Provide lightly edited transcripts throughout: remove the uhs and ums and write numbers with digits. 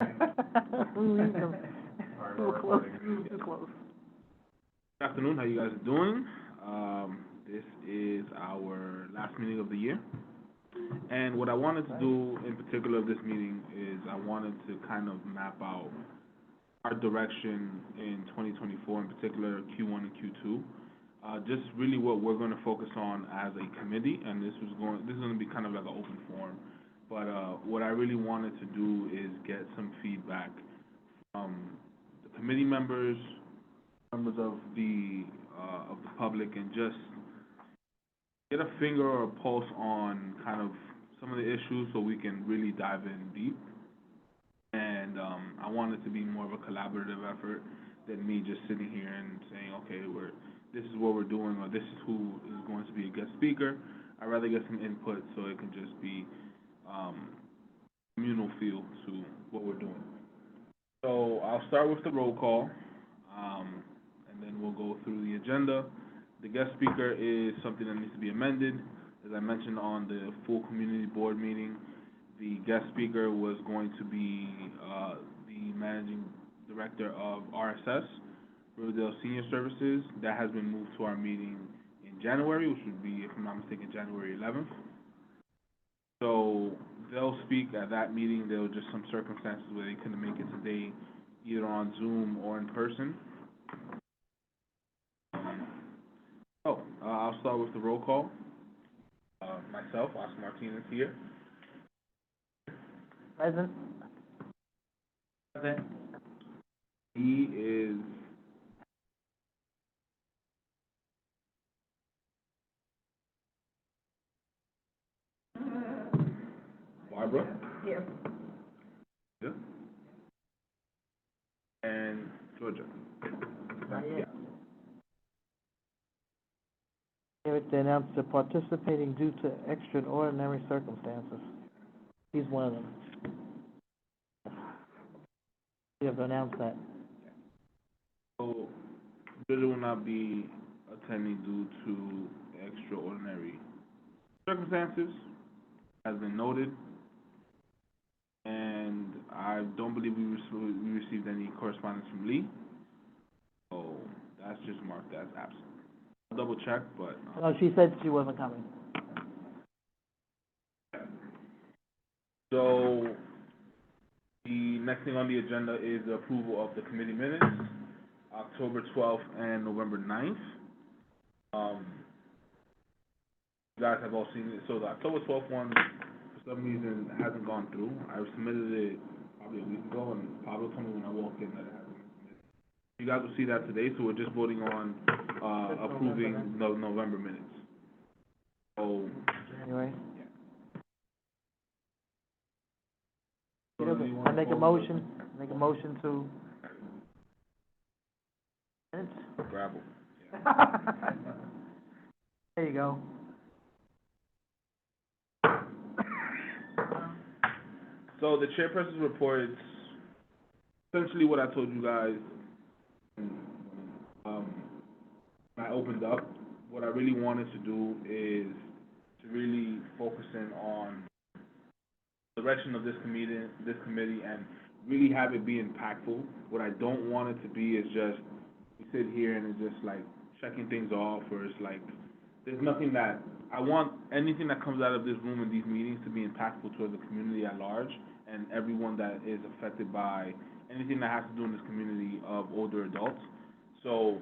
Leave them. Too close, too close. Good afternoon, how you guys are doing? This is our last meeting of the year. And what I wanted to do in particular of this meeting is I wanted to kind of map out our direction in 2024, in particular Q1 and Q2. Just really what we're going to focus on as a committee, and this is going to be kind of like an open forum. But what I really wanted to do is get some feedback from the committee members of the public, and just get a finger or a pulse on kind of some of the issues so we can really dive in deep. And I want it to be more of a collaborative effort than me just sitting here and saying, okay, this is what we're doing, or this is who is going to be a guest speaker. I'd rather get some input so it can just be communal feel to what we're doing. So I'll start with the roll call, and then we'll go through the agenda. The guest speaker is something that needs to be amended. As I mentioned on the full community board meeting, the guest speaker was going to be the managing director of RSS, Riverdale Senior Services. That has been moved to our meeting in January, which would be, if I'm not mistaken, January 11th. So they'll speak at that meeting. There were just some circumstances where they couldn't make it today, either on Zoom or in person. I'll start with the roll call. Myself, Oscar Martinez here. Present. Present. He is Barbara. Here. Yeah. And Georgia. Yeah. They announced they're participating due to extraordinary circumstances. He's one of them. You have to announce that. So, Georgia will not be attending due to extraordinary circumstances, has been noted, and I don't believe we received any correspondence from Lee, so that's just marked as absent. I'll double check, but... No, she said she wasn't coming. So, the next thing on the agenda is the approval of the committee minutes, October 12th and November 9th. You guys have all seen it. So the October 12th one, for some reason, hasn't gone through. I submitted it probably a week ago, and Pablo told me when I walked in that it hasn't been submitted. You guys will see that today, so we're just voting on approving the November minutes. So, January. Yeah. I make a motion to... Minutes? Gravel. There you go. So the chairperson's report is essentially what I told you guys when I opened up. What I really wanted to do is to really focus in on the direction of this committee, and really have it be impactful. What I don't want it to be is just we sit here and it's just like checking things off, or it's like there's nothing that I want. Anything that comes out of this room in these meetings to be impactful towards the community at large and everyone that is affected by anything that has to do in this community of older adults. So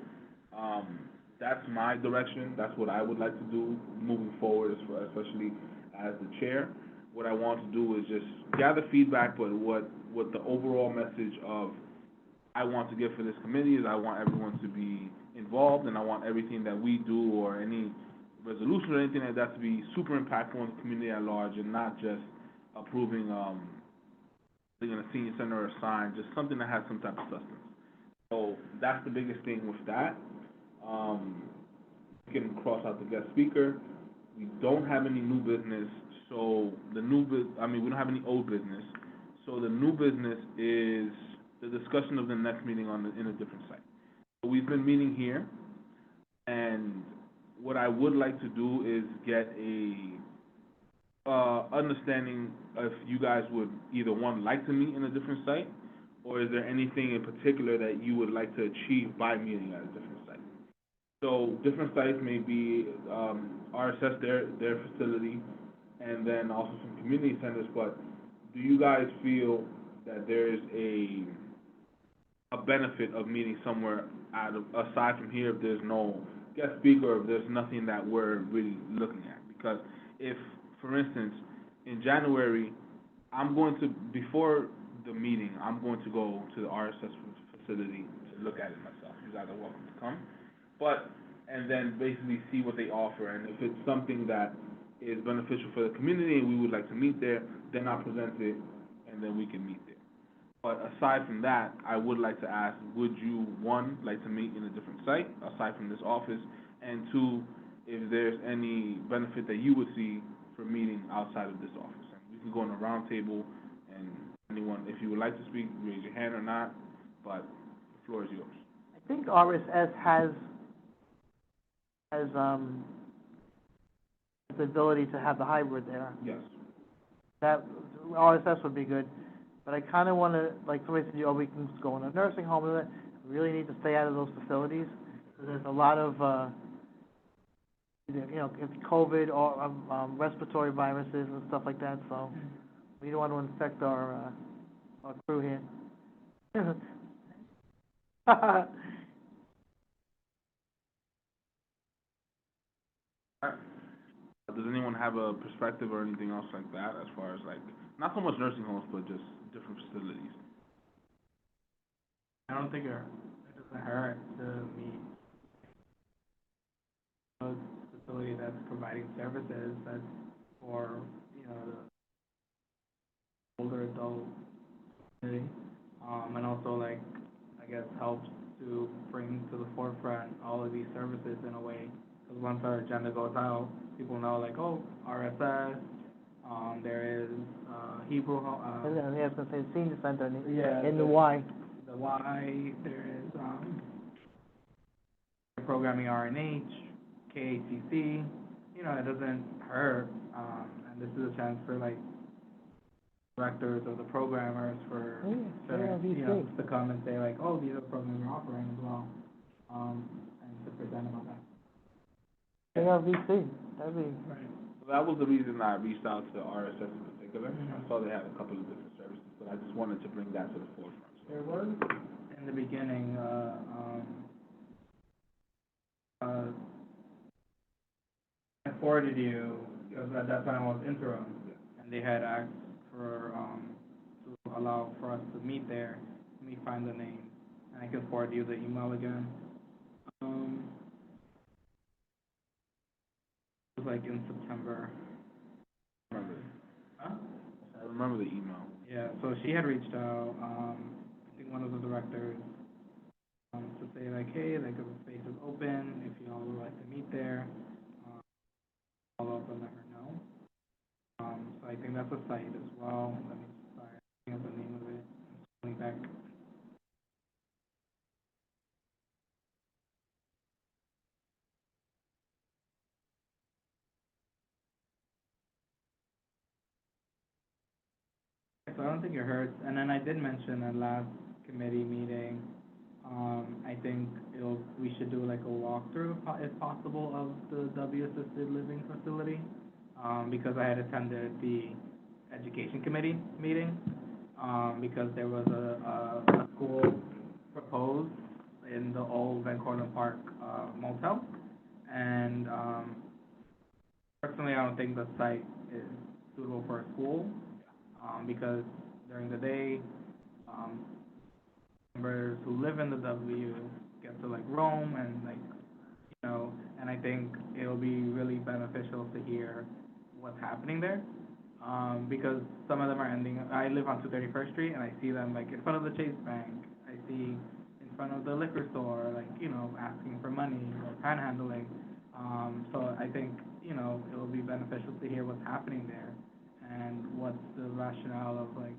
that's my direction. That's what I would like to do moving forward, especially as the chair. What I want to do is just gather feedback, but what the overall message of I want to give for this committee is I want everyone to be involved, and I want everything that we do or any resolution or anything like that to be super impactful in the community at large, and not just approving in a senior center or a sign, just something that has some type of substance. So that's the biggest thing with that. We can cross out the guest speaker. We don't have any new business, so we don't have any old business. So the new business is the discussion of the next meeting in a different site. So we've been meeting here, and what I would like to do is get a understanding if you guys would either one, like to meet in a different site, or is there anything in particular that you would like to achieve by meeting at a different site? So different sites may be, RSS, their facility, and then also some community centers, but do you guys feel that there's a benefit of meeting somewhere aside from here if there's no guest speaker, or if there's nothing that we're really looking at? Because if, for instance, in January, before the meeting, I'm going to go to the RSS facility to look at it myself. You guys are welcome to come. And then basically see what they offer, and if it's something that is beneficial for the community and we would like to meet there, then I'll present it, and then we can meet there. But aside from that, I would like to ask, would you, one, like to meet in a different site, aside from this office, and two, if there's any benefit that you would see for meeting outside of this office? And we can go on a round table, and anyone, if you would like to speak, raise your hand or not, but the floor is yours. I think RSS has the ability to have the hybrid there. Yes. That, RSS would be good, but I kind of want to, like somebody said, we can go in a nursing home with it. We really need to stay out of those facilities, because there's a lot of, COVID or respiratory viruses and stuff like that, so we don't want to infect our crew here. Does anyone have a perspective or anything else like that, as far as like, not so much nursing homes, but just different facilities? I don't think it doesn't hurt to meet a facility that's providing services that's for, the older adult community. And also, like, I guess helps to bring to the forefront all of these services in a way. Because once our agenda goes out, people know, like, oh, RSS, there is Hebrew, I was going to say senior center yeah, in the Y. the Y, there is programming RNH, KACC, it doesn't hurt, and this is a chance for, like, directors or the programmers to come and say, like, oh, these are programs we're offering as well, and to present about that. ARVC, that'd be... Right. So that was the reason I reached out to RSS in particular. I saw they had a couple of different services, but I just wanted to bring that to the forefront. So. There was, in the beginning, I forwarded you, because at that time I was interim, and they had asked for, to allow for us to meet there. Let me find the name, and I can forward you the email again. It was like in September. I remember. Huh? I remember the email. Yeah, so she had reached out, I think one of the directors, to say, like, hey, like, if the space is open, if y'all would like to meet there, follow up and let her know. So I think that's a site as well. Let me, sorry, I think that's the name of it. I'm back. So I don't think it hurts. And then I did mention at last committee meeting, I think we should do like a walkthrough, if possible, of the W assisted living facility, because I had attended the education committee meeting, because there was a school proposed in the old Van Cortlandt Park motel, and personally I don't think the site is suitable for a school, because during the day, members who live in the W get to, like, roam and, like, and I think it'll be really beneficial to hear what's happening there, because some of them are ending, I live on 231st Street, and I see them, like, in front of the Chase Bank, I see in front of the liquor store, like, asking for money or panhandling, so I think, it'll be beneficial to hear what's happening there, and what's the rationale of, like,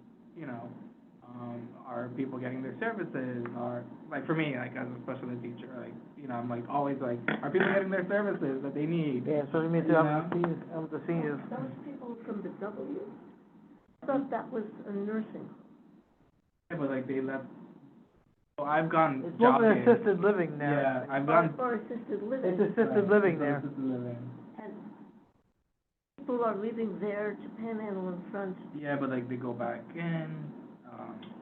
are people getting their services, or, like, for me, like, as a special ed teacher, like, I'm, like, always, like, are people getting their services that they need? Yeah, so me too, I'm the seniors. Those people from the W? I thought that was a nursing home. Yeah, but like they left, so I've gone It's more of jogging. an assisted living there. Yeah, I've gone. Or assisted living. It's assisted living there. Assisted living. And people are leaving there to Panhandle in front. Yeah, but like they go back in,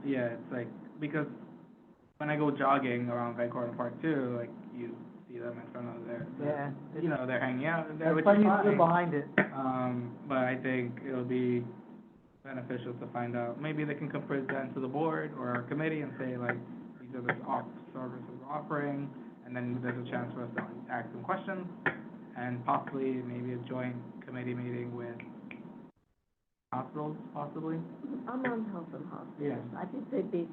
yeah, it's like, because when I go jogging around Van Cortlandt Park too, like, you see them in front of their, Yeah. you know, they're hanging out in there, That's which why is you fine. live behind it. But I think it'll be beneficial to find out, maybe they can come present to the board or our committee and say, like, these are the services we're offering, and then there's a chance for us to ask some questions, and possibly maybe a joint committee meeting with hospitals, possibly. I'm on health and hospitals. Yeah. I think they'd be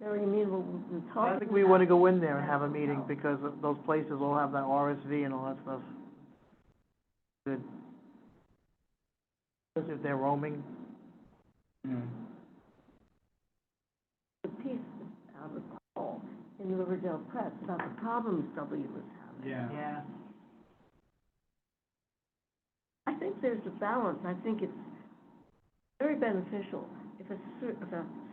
very amenable. We've been talking. I think we wanna go in there and have a meeting, because those places all have that RSV and all that stuff. Good. Especially if they're roaming. Mm. The piece, I recall, in the Riverdale Press about the problems W was having. Yeah. Yeah. I think there's a balance. I think it's very beneficial if a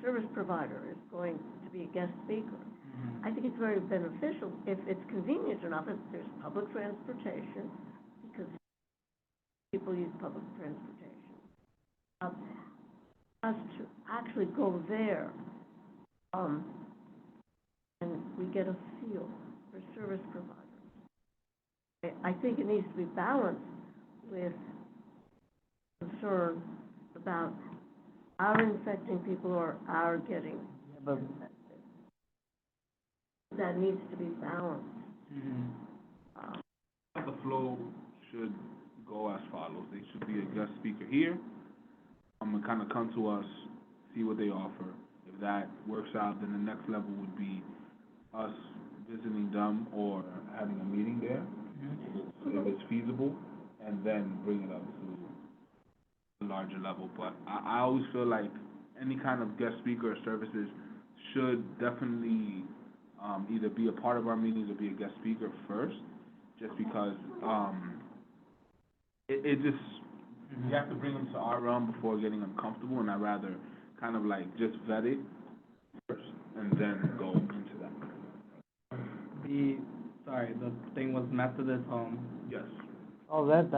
service provider is going to be a guest speaker. Mhm. I think it's very beneficial if it's convenient enough, if there's public transportation, because people use public transportation. Us to actually go there, and we get a feel for service providers. I think it needs to be balanced with concern about our infecting people or our getting, Yeah, but that needs to be balanced. Mhm. The flow should go as follows. They should be a guest speaker here. And kind of come to us, see what they offer. If that works out, then the next level would be us visiting them or having a meeting there, if it's feasible, and then bring it up to a larger level. But I always feel like any kind of guest speaker or services should definitely either be a part of our meetings or be a guest speaker first, just because it just, we have to bring them to our realm before getting uncomfortable, and I'd rather kind of like just vet it first and then go into that. The thing was Methodist Home. Yes. oh, that's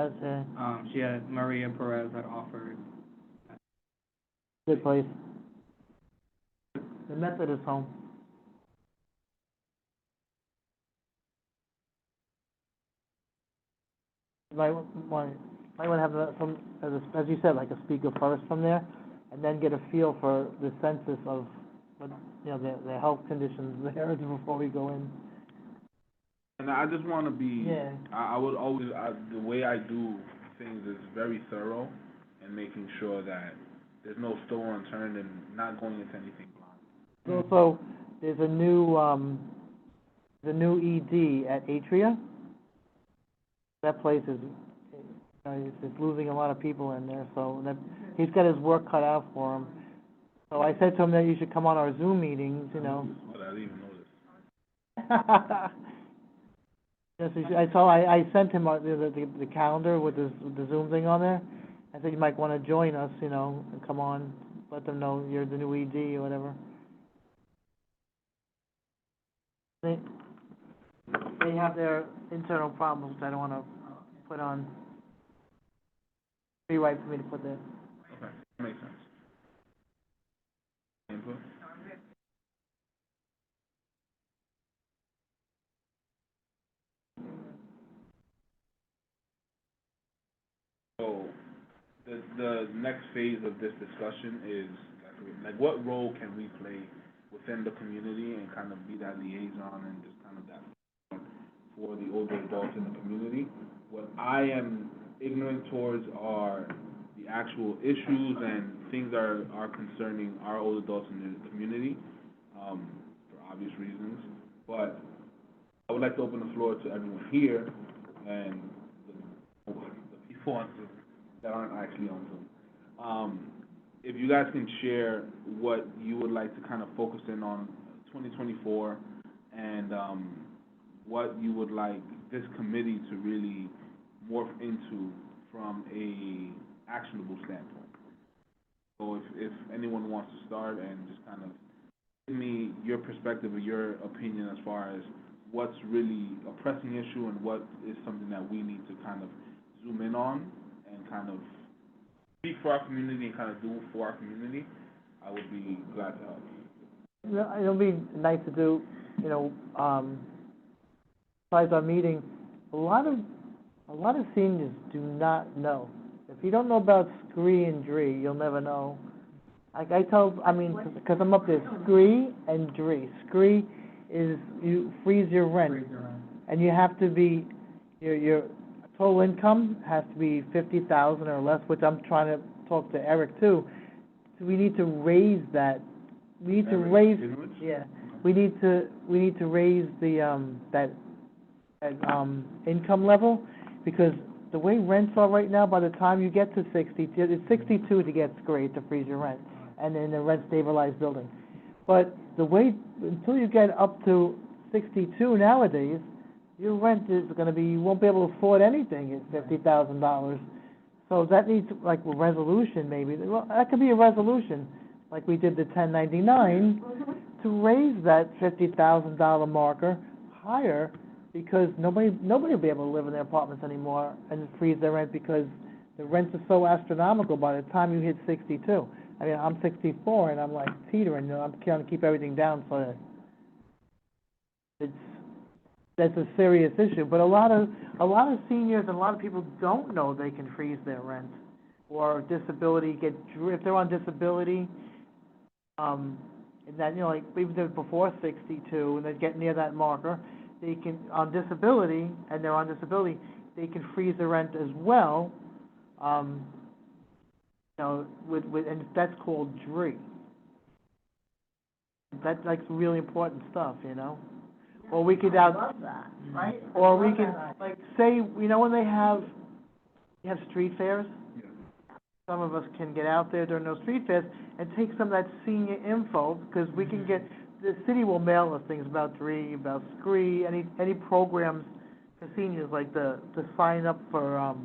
She had, Maria Perez had offered. good place. The Methodist home. Might want to have some, as you said, like a speaker first from there, and then get a feel for the census of what, you know, the health conditions there before we go in. And I just want to be, Yeah. I would always, the way I do things is very thorough and making sure that there's no stone unturned and not going into anything blind. Also, there's a new ED at Atria. That place is, it's losing a lot of people in there, so that, he's got his work cut out for him. So I said to him that you should come on our Zoom meetings, you know. But I didn't even know this. Yes, I sent him the calendar with the Zoom thing on there. I said you might want to join us, you know, and come on, let them know you're the new ED or whatever. They have their internal problems I don't want to put on. Be right for me to put there. Okay, makes sense. Input? So, the next phase of this discussion is, like what role can we play within the community and kind of be that liaison and just kind of that for the older adults in the community. What I am ignorant towards are the actual issues and things that are concerning our old adults in the community, for obvious reasons. But I would like to open the floor to everyone here and the people on Zoom that aren't actually on Zoom. If you guys can share what you would like to kind of focus in on 2024 and what you would like this committee to really morph into from a actionable standpoint. So if anyone wants to start and just kind of give me your perspective or your opinion as far as what's really a pressing issue and what is something that we need to kind of zoom in on and kind of speak for our community and kind of do for our community, I would be glad to help. You know, it'll be nice to do, you know, besides our meeting, a lot of seniors do not know. If you don't know about SCREE and DREE, you'll never know. Like I tell, I mean, because I'm up there, SCREE and DREE. SCREE is you freeze your rent, and you have to be, your total income has to be 50,000 or less, which I'm trying to talk to Eric too. So we need to raise that. We need to raise, yeah. We need to raise the that income level, because the way rents are right now, by the time you get to 60, it's 62 to get SCREE, to freeze your rent, and in a rent stabilized building. But the way, until you get up to 62 nowadays, your rent is gonna be, you won't be able to afford anything at $50,000. So that needs, like, a resolution maybe, well, that could be a resolution, like we did the 1099, to raise that $50,000 marker higher, because nobody will be able to live in their apartments anymore and freeze their rent, because the rents are so astronomical by the time you hit 62. I mean, I'm 64 and I'm like teetering, you know, I'm trying to keep everything down so that that's a serious issue. But a lot of seniors and a lot of people don't know they can freeze their rent, or disability, if they're on disability, and that, you know, like even they're before 62 and they get near that marker, they can, on disability, and they're on disability, they can freeze the rent as well, you know, and that's called DREE. That's like really important stuff, you know? Or we could I love that, right? or we could, like, say, you know, when they have street fairs, some of us can get out there during those street fairs and take some of that senior info, because we can get, the city will mail us things about DREE, about SCREE, any programs for seniors, like to sign up for,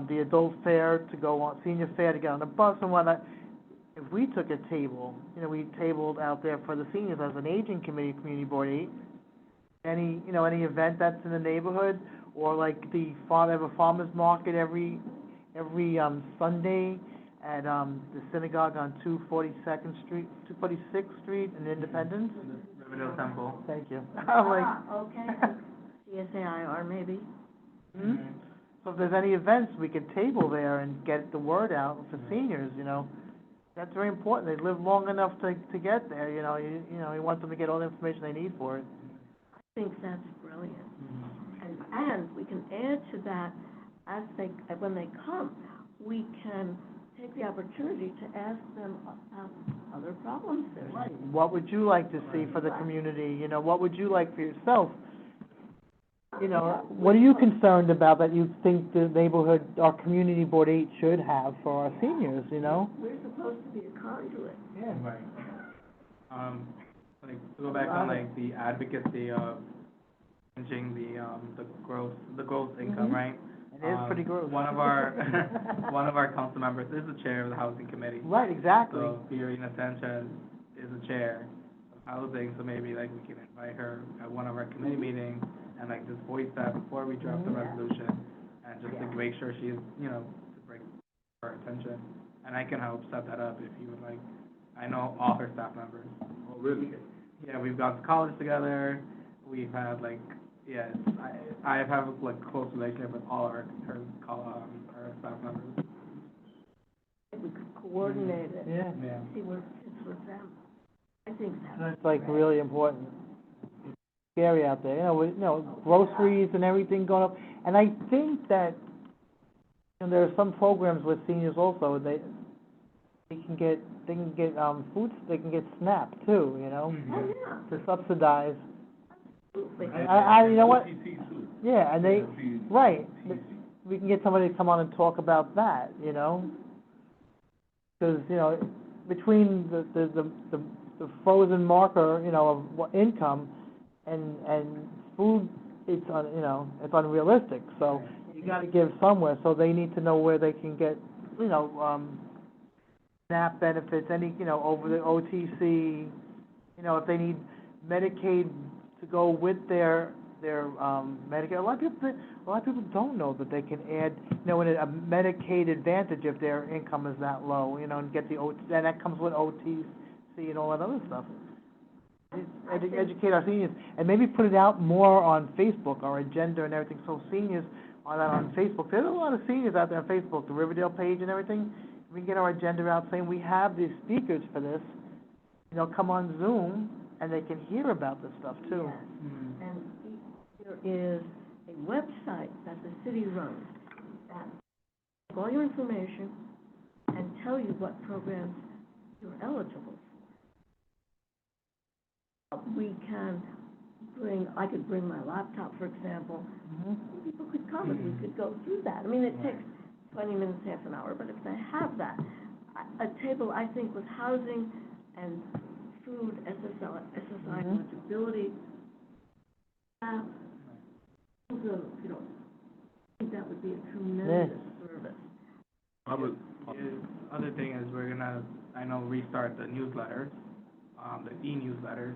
the adult fair, to go on, senior fair, to get on the bus and whatnot. If we took a table, you know, we tabled out there for the seniors as an aging committee, Community Board 8, any event that's in the neighborhood, or like they have a farmer's market every Sunday at the synagogue on 246th Street in Independence. Riverdale Temple. Thank you. I'm like, okay, CSAIR maybe. hmm? So if there's any events, we could table there and get the word out for seniors, you know. That's very important. They live long enough to get there, you know. You want them to get all the information they need for it. I think that's brilliant. And we can add to that, when they come, we can take the opportunity to ask them about other problems they're seeing. What would you like to see for the community? You know, what would you like for yourself? You know, what are you concerned about that you think the neighborhood, our Community Board 8 should have for our seniors, you know? We're supposed to be a conduit. Yeah. Right. Like, to go back on, like, the advocacy of changing the gross income, Mhm. right? It is pretty gross. One of our council members is the chair of the housing committee. Right, exactly. So Fiorina Sanchez is the chair of housing, so maybe like we can invite her at one of our committee meetings and like just voice that before we draft the resolution, and just to make sure she's, you know, to bring her attention. And I can help set that up if you would like. I know all her staff members. Oh, really? Yeah, we've gone to college together. We've had like, yeah, I have like close relationship with all our staff members. We could coordinate it, Yeah. Yeah. see what fits with them. I think that's. That's like really important. It's scary out there, you know, with, groceries and everything going up. And I think that, and there are some programs with seniors also, they can get food, they can get SNAP too, you know, Oh, yeah. to subsidize. Absolutely. You know what? TT too. Yeah, and they, TT. right, we can get somebody to come on and talk about that, you know? Because, you know, between the frozen marker, you know, of what income and food, it's unrealistic. So you you gotta give somewhere, so they need to know where they can get, you know, SNAP benefits, any, you know, over the OTC, you know, if they need Medicaid to go with their Medicare. A lot of people don't know that they can add, you know, a Medicaid Advantage if their income is that low, you know, and get the and that comes with OTC and all that other stuff. Educate our seniors, and maybe put it out more on Facebook, our agenda and everything, so seniors are that on Facebook. There's a lot of seniors out there on Facebook, the Riverdale page and everything. We can get our agenda out saying we have these speakers for this, you know, come on Zoom, and they can hear about this stuff too. Yes. And there is a website that the city runs that has all your information and tell you what programs you're eligible for. We can I could bring my laptop, for example. People could come and we could go through that. I mean, it takes 20 minutes, half an hour, but if they have that, a table, I think, with housing and food, SSI eligibility, you know, I think that would be a tremendous service. The other thing is we're gonna, I know, restart the newsletters, the e-newsletters,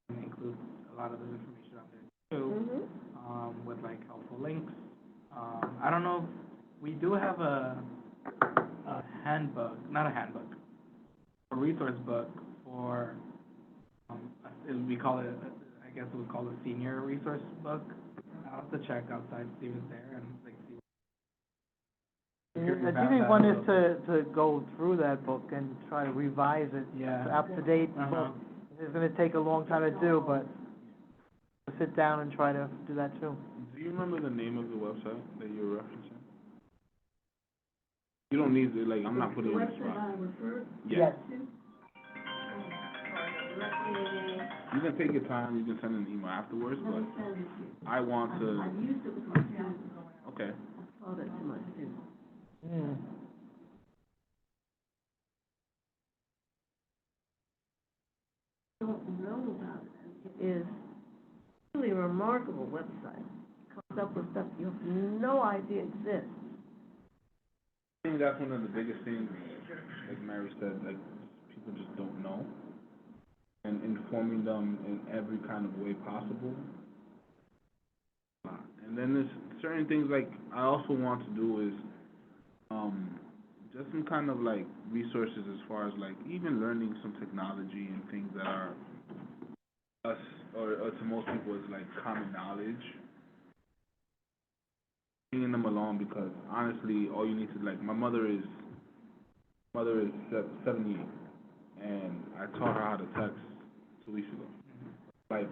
include a lot of the information on there too, with like helpful links. I don't know, we do have a handbook, not a handbook, a resource book for, we call it, I guess we would call it a senior resource book. I'll have to check outside, see what's there, and like see. I think they want us to go through that book and try to revise it. Yeah. It's up to date book. It's gonna take a long time to do, but we'll sit down and try to do that too. Do you remember the name of the website that you were referencing? You don't need to, like, I'm not putting you on the The website spot. I referred Yes. to. You can take your time, you can send an email afterwards, Let but me send it to you. I want to, I've used it with my students. okay. I taught it to my students. Don't know about it. It is really a remarkable website. It comes up with stuff you have no idea exists. I think that's one of the biggest things, like Mary said, like, people just don't know. And informing them in every kind of way possible. And then there's certain things, like, I also want to do is, just some kind of, like, resources as far as, like, even learning some technology and things that are us, or to most people, is, like, common knowledge. Bringing them along, because honestly, all you need to, like, my mother is 78, and I taught her how to text 2 weeks ago. Like,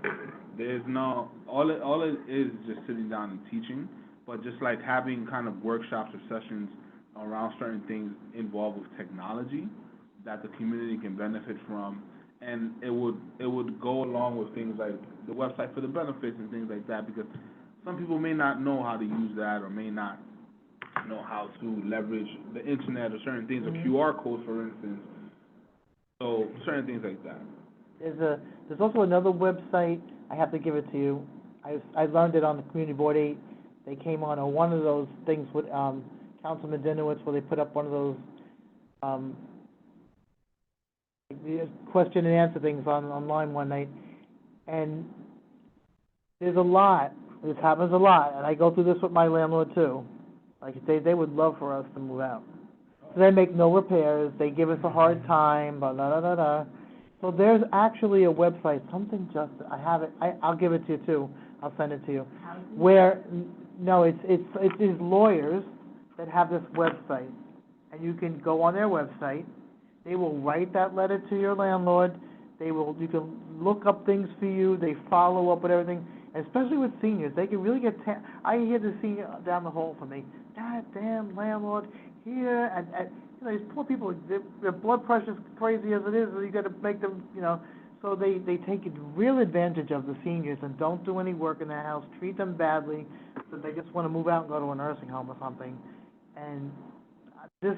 there's no, all it is just sitting down and teaching, but just like having kind of workshops or sessions around certain things involved with technology that the community can benefit from, and it would go along with things like the website for the benefits and things like that, because some people may not know how to use that, or may not know how to leverage the internet or certain things, or QR codes, for instance. So certain things like that. There's also another website, I have to give it to you. I learned it on the Community Board 8. They came on one of those things with, Councilman Dinowitz, where they put up one of those, question and answer things online one night. And there's a lot, this happens a lot, and I go through this with my landlord too. Like, they would love for us to move out. So they make no repairs, they give us a hard time, blah, blah, blah, blah. So there's actually a website, something just, I have it, I'll give it to you too, I'll send it to you. Where, no, it's these lawyers that have this website, and you can go on their website, they will write that letter to your landlord, you can look up things for you, they follow up with everything, and especially with seniors, they can really get, I hear the senior down the hall from me, God damn landlord, here, and you know, these poor people, their blood pressure's crazy as it is, so you gotta make them, you know, so they take real advantage of the seniors and don't do any work in their house, treat them badly, so they just wanna move out and go to a nursing home or something. And this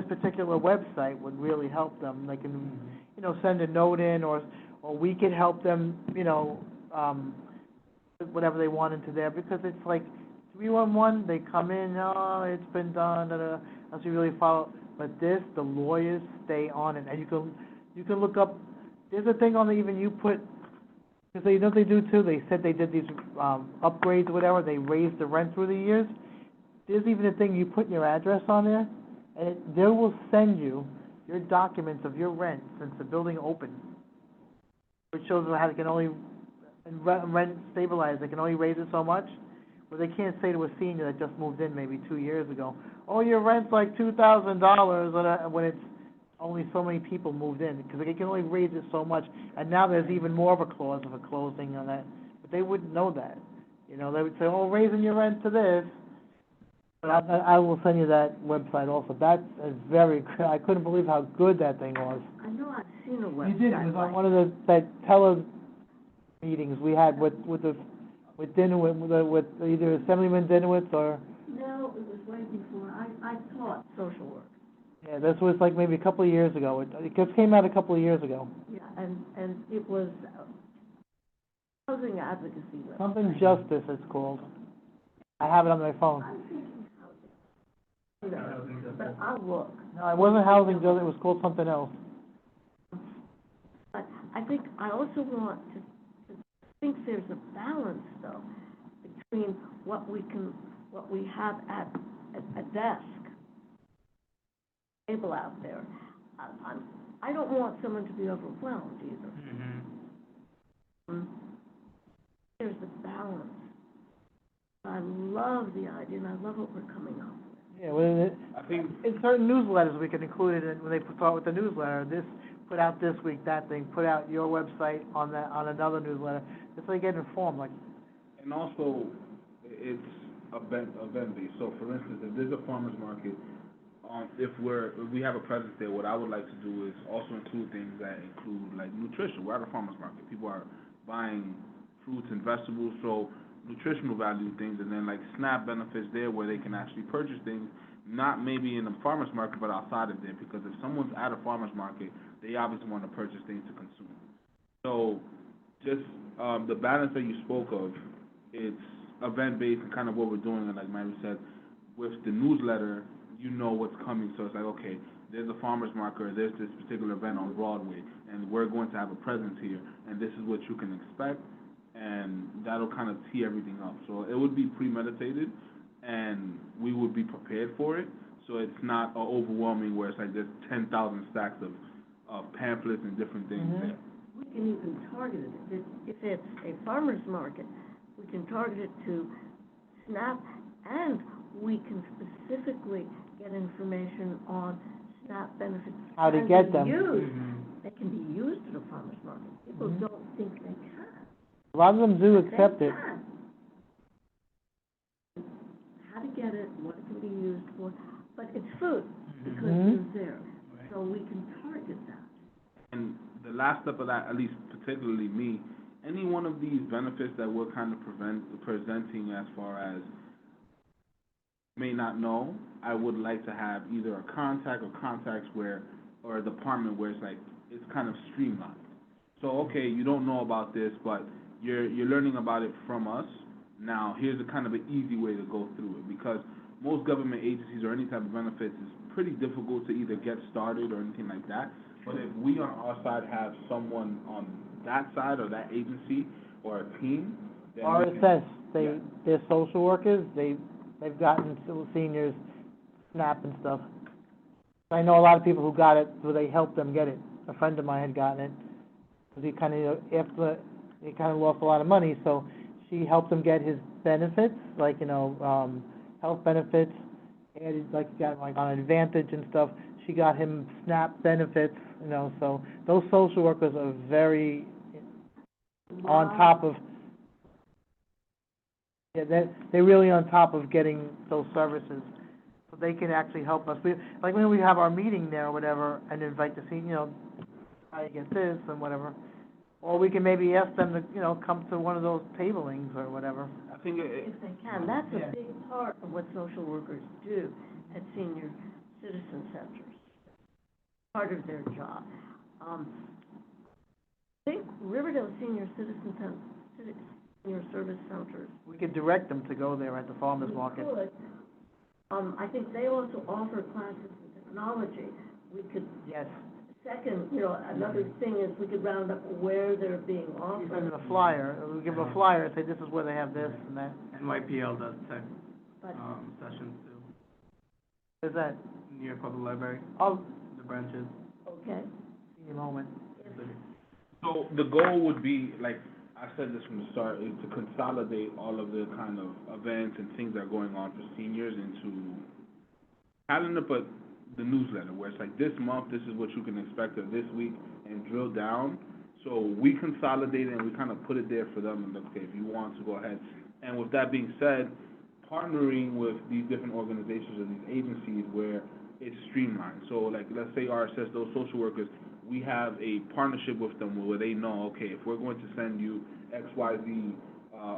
particular website would really help them. They can, you know, send a note in, or we could help them, you know, whatever they want into there, because it's like, 311, they come in, oh, it's been done, unless you really follow. But this, the lawyers stay on it, and you can look up, there's a thing on the, even you put, because you know what they do too, they said they did these, upgrades or whatever, they raised the rent through the years. There's even a thing, you put your address on there, and they will send you your documents of your rent since the building opened. Which shows them how they can only, and rent stabilize, they can only raise it so much. Well, they can't say to a senior that just moved in maybe 2 years ago, oh, your rent's like $2,000, when it's only so many people moved in, because they can only raise it so much. And now there's even more of a clause of a closing on that, but they wouldn't know that. You know, they would say, oh, raising your rent to this. But I will send you that website also. That is very, I couldn't believe how good that thing was. I know I've seen a website. You did, it was on like one of that tele meetings we had with Dinowitz, with either Assemblyman Dinowitz or, no, it was way before, I taught social work. yeah, this was like maybe a couple of years ago. It just came out a couple of years ago. Yeah, and it was housing advocacy website. Something Justice it's called. I have it on my phone. I'm thinking housing, but I'll look. No, it wasn't Housing Justice, it was called something else. But I think, I also want to think there's a balance, though, between what we have at a desk, table out there. I don't want someone to be overwhelmed either. There's a balance. I love the idea, and I love what we're coming up with. Yeah, well, I think, in certain newsletters, we can include it in, when they start with the newsletter, this, put out this week, that thing, put out your website on that, on another newsletter, just so they get informed, like, and also, it's event-based. So for instance, if there's a farmer's market, if we have a presence there, what I would like to do is also include things that include like nutrition. We're at a farmer's market. People are buying fruits and vegetables, so nutritional value things, and then like SNAP benefits there where they can actually purchase things, not maybe in a farmer's market, but outside of there, because if someone's at a farmer's market, they obviously want to purchase things to consume. So just the balance that you spoke of, it's event-based and kind of what we're doing, and like Mary said, with the newsletter, you know what's coming, so it's like, okay, there's a farmer's market, or there's this particular event on Broadway, and we're going to have a presence here, and this is what you can expect, and that'll kind of tee everything up. So it would be premeditated, and we would be prepared for it, so it's not overwhelming where it's like there's 10,000 stacks of pamphlets and different things Mhm. there. We can even target it. If it's a farmer's market, we can target it to SNAP, and we can specifically get information on SNAP benefits. How to can get be them. used. They can be used at a farmer's market. People Mhm. don't think they can. a lot of them do but they accept it. can. How to get it, what it can be used for, but it's food, because Mhm. it's there. So we can target that. And the last step of that, at least particularly me, any one of these benefits that we're kind of presenting as far as may not know, I would like to have either a contact or contacts where, or a department where it's like, it's kind of streamlined. So, okay, you don't know about this, but you're learning about it from us. Now, here's a kind of an easy way to go through it, because most government agencies or any type of benefits is pretty difficult to either get started or anything like that. But if we on our side have someone on that side or that agency or a team, then we can- RSS, Yeah. they're social workers, they've gotten seniors SNAP and stuff. I know a lot of people who got it, so they helped them get it. A friend of mine had gotten it, because he kind of, after, he kind of lost a lot of money, so she helped him get his benefits, like, health benefits, added, like, he got, like, on Advantage and stuff. She got him SNAP benefits, so those social workers are very on top of, yeah, they're really on top of getting those services, so they can actually help us. Like, when we have our meeting there or whatever, and invite the senior, how you get this and whatever, or we can maybe ask them to, come to one of those tablings or whatever. I think If they can, that's Yeah. a big part of what social workers do at senior citizen centers. Part of their job. I think Riverdale Senior Citizen senior service centers. We could direct them to go there at the farmer's market. We could. I think they also offer classes in technology. We could, Yes, second, you know, another thing is we could round up where they're being give them offered. a flyer, we give them a flyer, and say, this is where they have this and that. NYPL does tech, But sessions too, Is that, near public library, oh, the branches. okay. senior moment. So the goal would be, like I said this from the start, is to consolidate all of the kind of events and things that are going on for seniors into calendar, but the newsletter, where it's like, this month, this is what you can expect of this week, and drill down. So we consolidate it and we kind of put it there for them, and okay, if you want to go ahead. And with that being said, partnering with these different organizations or these agencies where it's streamlined. So like, let's say RSS, those social workers, we have a partnership with them where they know, okay, if we're going to send you XYZ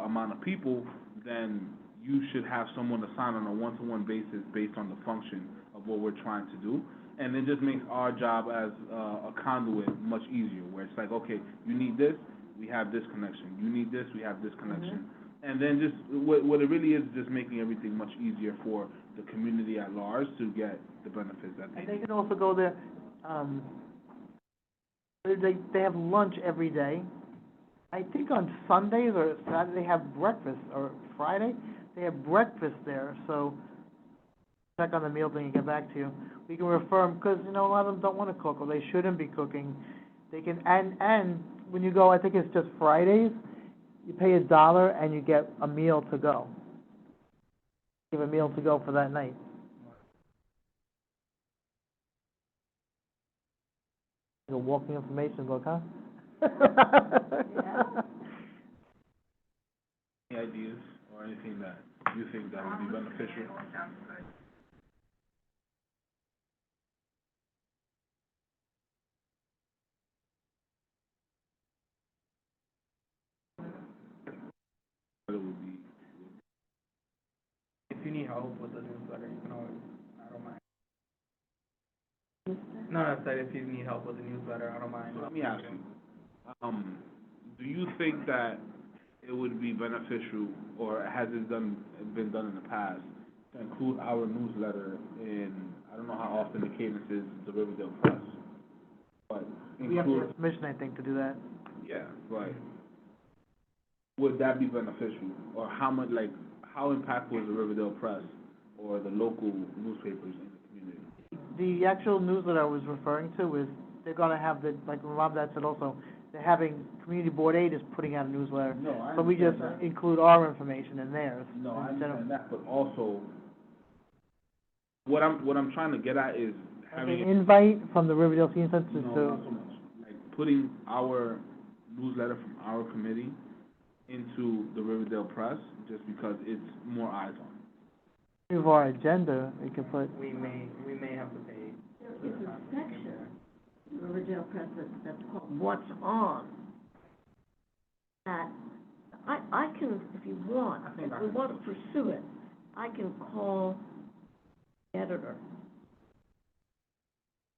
amount of people, then you should have someone assigned on a one-to-one basis based on the function of what we're trying to do. And it just makes our job as a conduit much easier, where it's like, okay, you need this, we have this connection. You need this, we have this connection. And then just, what it really is just making everything much easier for the community at large to get the benefits that they And they need. can also go there, they have lunch every day. I think on Sundays or Saturday they have breakfast, or Friday, they have breakfast there, so check on the meal thing and get back to you. We can refer them, because, you know, a lot of them don't want to cook, or they shouldn't be cooking. They can, and when you go, I think it's just Fridays, you pay $1 and you get a meal to go. Give a meal to go for that night. A walking information book, huh? Any ideas or anything that you think that would be beneficial? What it would be. If you need help with the newsletter, you can always, I don't mind. No, I said if you need help with the newsletter, I don't mind. So let me ask you, do you think that it would be beneficial, or has it been done in the past, to include our newsletter in, I don't know how often the cadence is, the Riverdale Press, but We have to include, have permission, I think, to do that. yeah, but would that be beneficial? Or how much, like, how impactful is the Riverdale Press or the local newspapers in the community? The actual newsletter I was referring to is, they're gonna have the, like Rob that said also, they're having, Community Board 8 is putting out a newsletter. No, I So we just understand that. include our information in theirs. No, I instead of- understand that, but also, what I'm trying to get at is Like having. an invite from the Riverdale Senior Center No, to, not so much. Like, putting our newsletter from our committee into the Riverdale Press, just because it's more eyes on it. of our agenda, we can put, We may have to pay. There is a section in Riverdale Press that's called What's On. That, I can, if you want, I think if I we can want to pursue it, I can call the editor.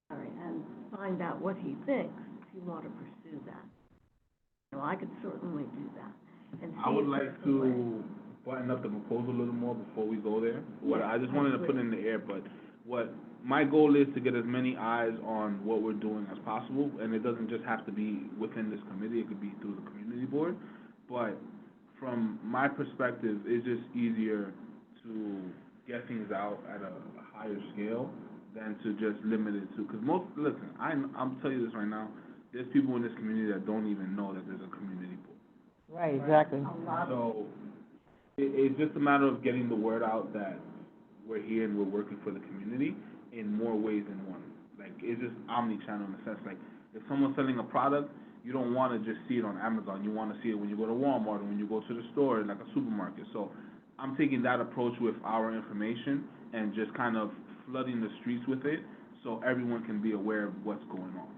And find out what he thinks, if you want to pursue that. You know, I could certainly do that. And I see would if like there's a way. to button up the proposal a little more before we go there. What, Yeah, I just I wanted to put agree. in the air, but what, my goal is to get as many eyes on what we're doing as possible, and it doesn't just have to be within this committee, it could be through the community board. But from my perspective, it's just easier to get things out at a higher scale than to just limit it to, because most, listen, I'm telling you this right now, there's people in this community that don't even know that there's a community board. right, exactly. A lot of, So, it's just a matter of getting the word out that we're here and we're working for the community in more ways than one. Like, it's just omni-channel in a sense, like, if someone's selling a product, you don't wanna just see it on Amazon, you wanna see it when you go to Walmart, or when you go to the store, like a supermarket. So, I'm taking that approach with our information, and just kind of flooding the streets with it, so everyone can be aware of what's going on.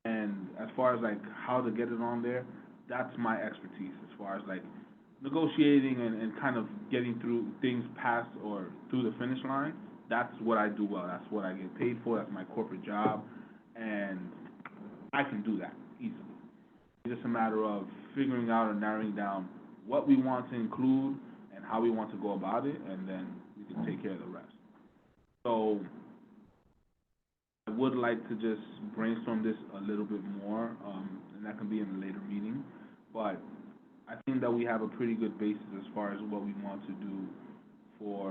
And as far as like how to get it on there, that's my expertise, as far as like negotiating and kind of getting through things past or through the finish line. That's what I do well, that's what I get paid for, that's my corporate job, and I can do that easily. It's just a matter of figuring out or narrowing down what we want to include and how we want to go about it, and then we can take care of the rest. So I would like to just brainstorm this a little bit more, and that can be in a later meeting. But I think that we have a pretty good basis as far as what we want to do for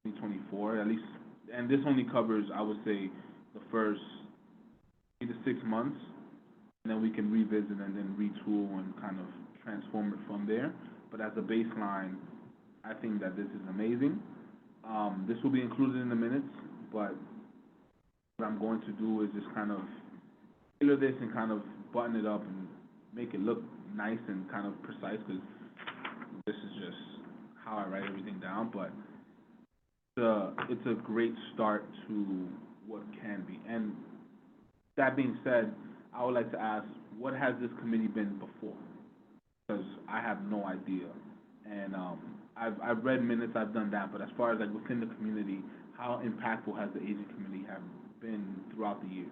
2024, at least. And this only covers, I would say, the first 3 to 6 months, and then we can revisit and then retool and kind of transform it from there. But as a baseline, I think that this is amazing. This will be included in the minutes, but what I'm going to do is just kind of tailor this and kind of button it up and make it look nice and kind of precise, because this is just how I write everything down. But it's a great start to what can be. And that being said, I would like to ask, what has this committee been before? Because I have no idea. And I've read minutes, I've done that, but as far as like within the community, how impactful has the aging committee have been throughout the years?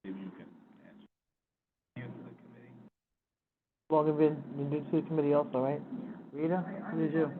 If you can answer. New to the committee. Well, you've been new to the committee also, right? Rita, who did you?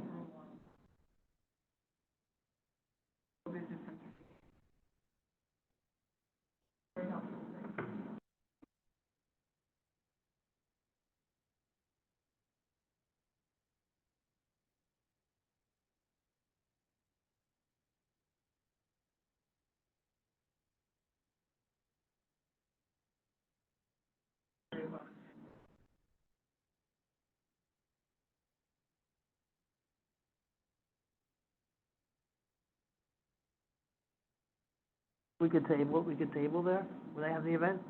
We could table there, when they have the event?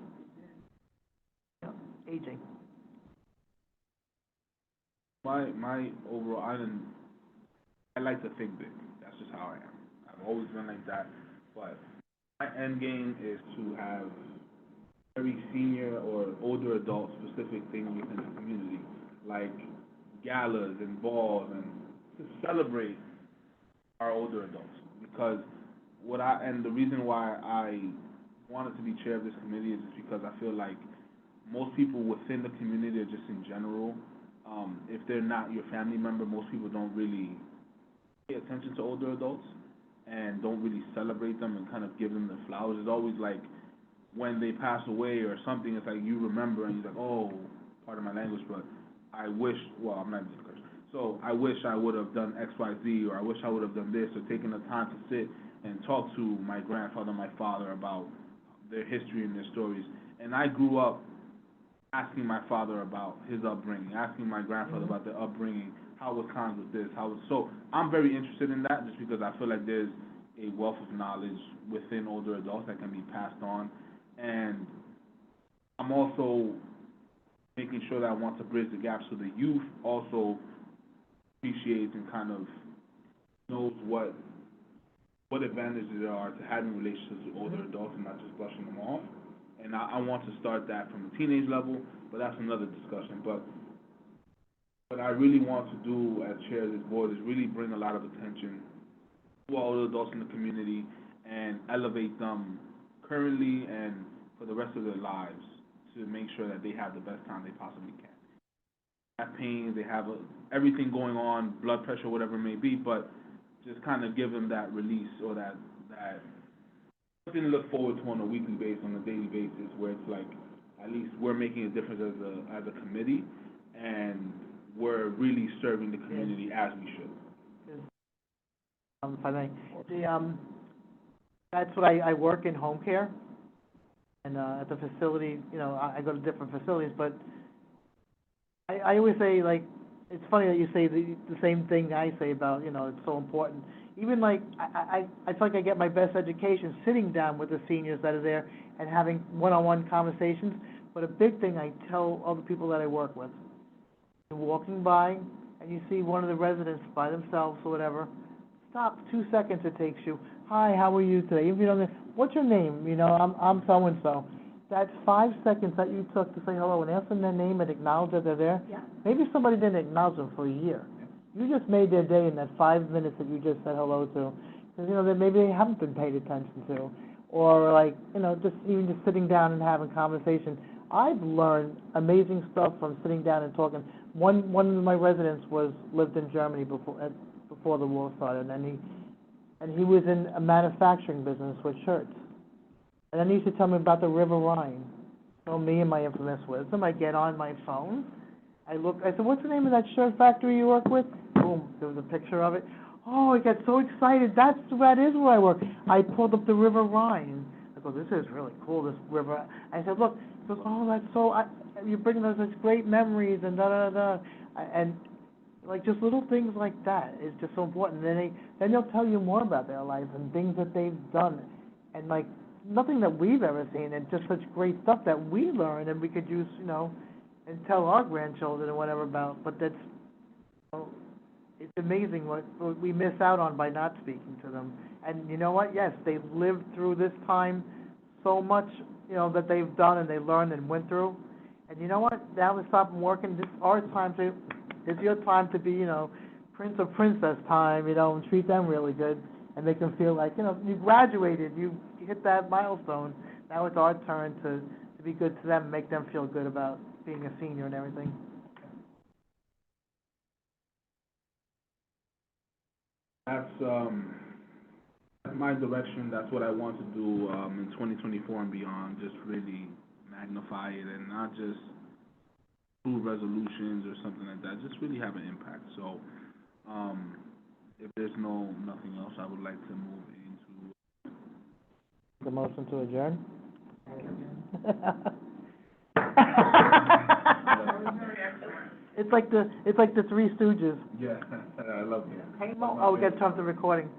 Yeah, aging. My overall, I like to think big. That's just how I am. I've always been like that. But my end game is to have very senior or older adult specific things within the community, like galas and balls, and to celebrate our older adults. Because and the reason why I wanted to be chair of this committee is just because I feel like most people within the community, or just in general, if they're not your family member, most people don't really pay attention to older adults and don't really celebrate them and kind of give them the flowers. It's always like when they pass away or something, it's like you remember and you're like, oh, part of my language, but I wish, well, I'm not just cursing. So I wish I would have done X, Y, Z, or I wish I would have done this, or taken the time to sit and talk to my grandfather, my father about their history and their stories. And I grew up asking my father about his upbringing, asking my grandfather about their upbringing, how was times with this, so I'm very interested in that, just because I feel like there's a wealth of knowledge within older adults that can be passed on. And I'm also making sure that I want to bridge the gap so the youth also appreciates and kind of knows what advantages there are to having relationships with older adults and not just brushing them off. And I want to start that from the teenage level, but that's another discussion. But what I really want to do as chair of this board is really bring a lot of attention to all older adults in the community and elevate them currently and for the rest of their lives, to make sure that they have the best time they possibly can. They have pain, they have everything going on, blood pressure, whatever it may be, but just kind of give them that release, or that something to look forward to on a weekly basis, on a daily basis, where it's like, at least we're making a difference as a committee, and we're really serving the community as we should. If I may, that's what I work in home care, and at the facility, I go to different facilities, but I always say, like, it's funny that you say the same thing I say about, it's so important. Even like, I feel like I get my best education sitting down with the seniors that are there and having one-on-one conversations, but a big thing I tell other people that I work with, you're walking by and you see one of the residents by themselves or whatever, stop, 2 seconds it takes you. Hi, how are you today? Even if you don't know, what's your name? I'm so-and-so. That's 5 seconds that you took to say hello and ask them their name and acknowledge that they're there. Yeah. Maybe somebody didn't acknowledge them for a year. You just made their day in that 5 minutes that you just said hello to. Because, that maybe they haven't been paid attention to. Or like, just even just sitting down and having conversation. I've learned amazing stuff from sitting down and talking. One of my residents lived in Germany before the war started, and he was in a manufacturing business with shirts. And then he used to tell me about the River Rhine. So me and my infamous wisdom, I get on my phone, I said, what's the name of that shirt factory you work with? Boom, there was a picture of it. Oh, I got so excited, that is where I work. I pulled up the River Rhine. I go, this is really cool, this river. I said, look, he goes, oh, that's so, you're bringing us such great memories and da-da-da. And, like, just little things like that is just so important. Then they'll tell you more about their life and things that they've done. And, like, nothing that we've ever seen, and just such great stuff that we learned and we could use, you know, and tell our grandchildren and whatever about. But that's, you know, it's amazing what we miss out on by not speaking to them. And you know what? Yes, they've lived through this time so much, you know, that they've done and they learned and went through. And you know what? Now they stop working. This is our time to, it's your time to be, you know, prince or princess time, you know, and treat them really good. And they can feel like, you know, you graduated, you hit that milestone. Now it's our turn to be good to them, make them feel good about being a senior and everything. That's my direction. That's what I want to do in 2024 and beyond. Just really magnify it and not just approve resolutions or something like that. Just really have an impact. So, if there's nothing else, I would like to move into. The motion to adjourn? It's like the Three Stooges. Yeah, I love it. Hey, Mo, oh, we got to stop the recording.